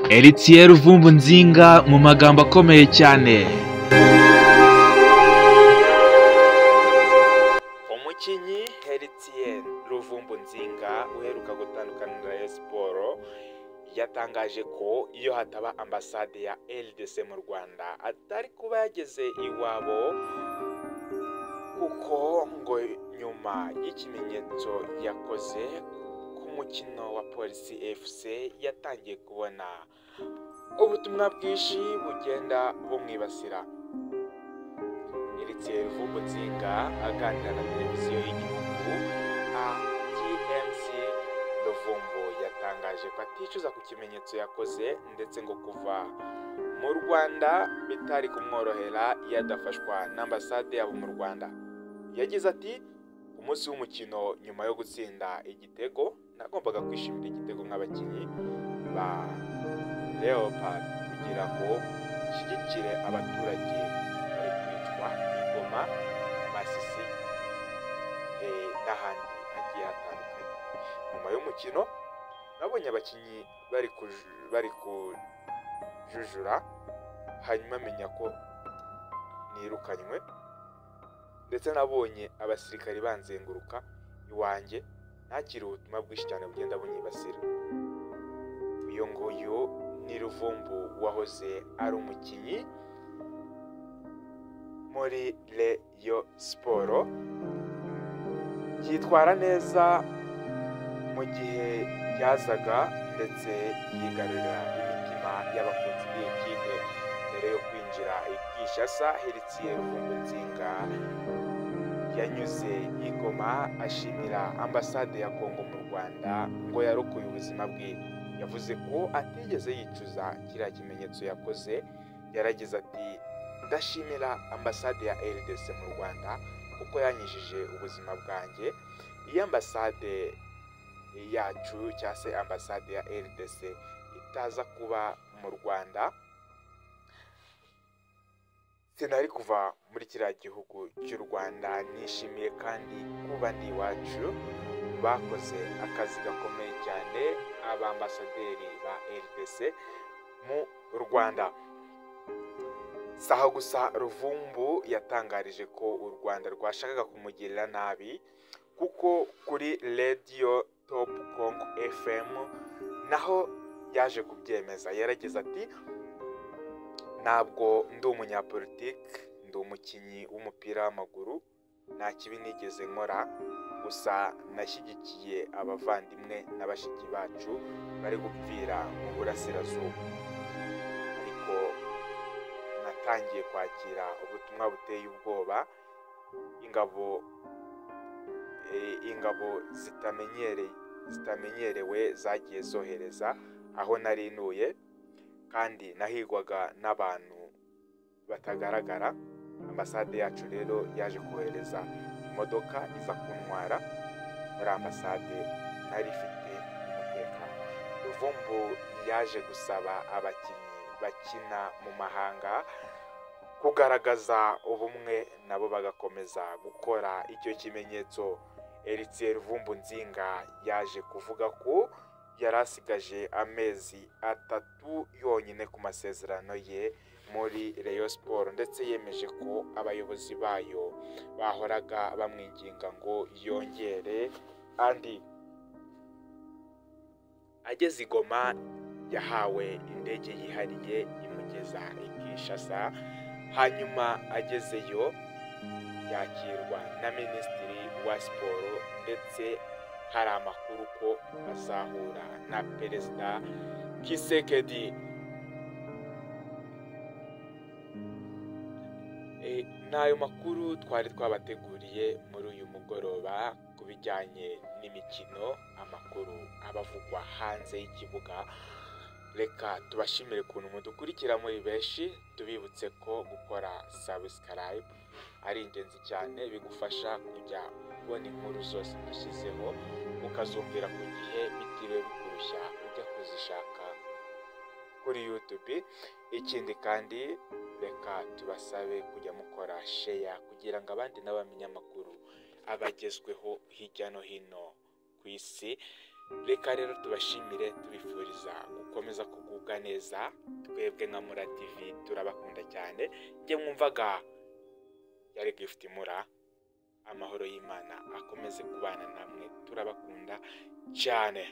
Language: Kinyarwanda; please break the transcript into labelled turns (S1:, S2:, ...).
S1: Heritier Ruvumbu Nzinga mu magambo akomeye cyane. Umukinyi Heritier Ruvumbu Nzinga uheruka gutandukana na Rayon Sports yatangaje ko iyo hataba ambasade ya RDC mu Rwanda atari kuba yageze iwabo, kuko ngo nyuma y'ikimenyetso yakoze ku mukino wa Police FC yatangiye kubona ubutumwa bwinshi bugenda bumwibasira. Heritier Ruvumbu Nzinga aganira na televiziyo y'igihugu TMC, Ruvumbu yatangaje ko aticuza ku kimenyetso yakoze, ndetse ngo kuva mu Rwanda bitari kumworohera iyo adafashwa n'ambasade yabo mu Rwanda. Yagize ati, umunsi w'umukino nyuma yo gutsinda igitego nagombaga kwishimira igitego nk'abakinnyi ba Leopard kugira ngo nshyigikire abaturage bari kwicwa i Goma, Masisi n'ahandi hagiye hatandukanye. Nyuma y'umukino nabonye abakinnyi bari kujujura, hanyuma menya ko nirukanywe, ndetse nabonye abasirikari banzenguruka iwanjye, nakira ubutumwa bwinshi cyane bugenda bunyibasira. Uyu nguyu ni Ruvumbu wahoze ari umukinnyi muri Rayon Sports, yitwara neza mu gihe yazaga, ndetse yigarurira imitima y'abakunzi b'iyi kipe. Mbere yo kwinjira i Kinshasa, Heritier Ruvumbu Nzinga yanyuze i Goma ashimira ambasade ya Kongo mu Rwanda ngo yarokoye ubuzima bwe. Yavuze ko atigeze yicuza kiriya kimenyetso yakoze. Yaragize ati, ndashimira ambasade ya RDC mu Rwanda kuko yanyijije ubuzima bwanjye. Iyo ambasade yacu cyangwa se ambasade ya RDC itaza kuba mu Rwanda, sinari kuva muri kiriya gihugu cy'u Rwanda. Nishimiye kandi kuba ndi iwacu. Bakoze akazi gakomeye cyane abambasaderi ba RDC mu Rwanda. Saha gusa Ruvumbu yatangarije ko u Rwanda rwashakaga kumugirira nabi, kuko kuri Radio Top Congo FM naho yaje kubyemeza. Yaragize ati, ntabwo ndi umunyapolitike, ndi umukinnyi w'umupira w'amaguru, nta kibi nigeze nkora, gusa nashyigikiye abavandimwe n'abashiki bacu bari gupfira mu burasirazuba. Ariko natangiye kwakira ubutumwa buteye ubwoba ingabo zitamenyerewe zagiye zohereza aho nari ntuye, kandi nahigwaga n'abantu batagaragara. Ambasade yacu rero yaje kohereza imodoka iza kuntwara muri ambasade, nari ifite umutekano. Ruvumbu yaje gusaba abakinnyi bakina mu mahanga kugaragaza ubumwe, nabo bagakomeza gukora icyo kimenyetso. Heritier Ruvumbu Nzinga yaje kuvuga ko yari asigaje amezi 3 yonyine ku masezerano ye muri Rayon Sports, ndetse yemeje ko abayobozi bayo bahoraga bamwinginga ngo yongere andi. Ageze i Goma yahawe indege yihariye imugeza i Kinshasa, hanyuma agezeyo yakirwa na Minisitiri wa Siporo, ndetse hari amakuru ko azahura na Perezida Tshisekedi. N'ayo makuru twari twabateguriye muri uyu mugoroba ku bijyanye n'imikino, amakuru abavugwa hanze y'ikibuga. Reka tubashimire ukuntu mudukurikira muri benshi, tubibutse ko gukora subscribe ari ingenzi cyane, bigufasha kujya kubona inkuru zose dushyizeho, ukazumvira ku gihe bitiriwe bikurushya ujya kuzishaka kuri YouTube. Ikindi kandi reka tubasabe kujya mukora share kugira ngo abandi n'abamenye amakuru abagezweho hirya no hino ku isi. reka rero tubashimire tubifuriza gukomeza kugubwa neza. Twebwe nka Mura TV turabakunda cyane. Njye mwumvaga yari Gift Mura. Amahoro y'Imana akomeze kubana namwe, turabakunda cyane.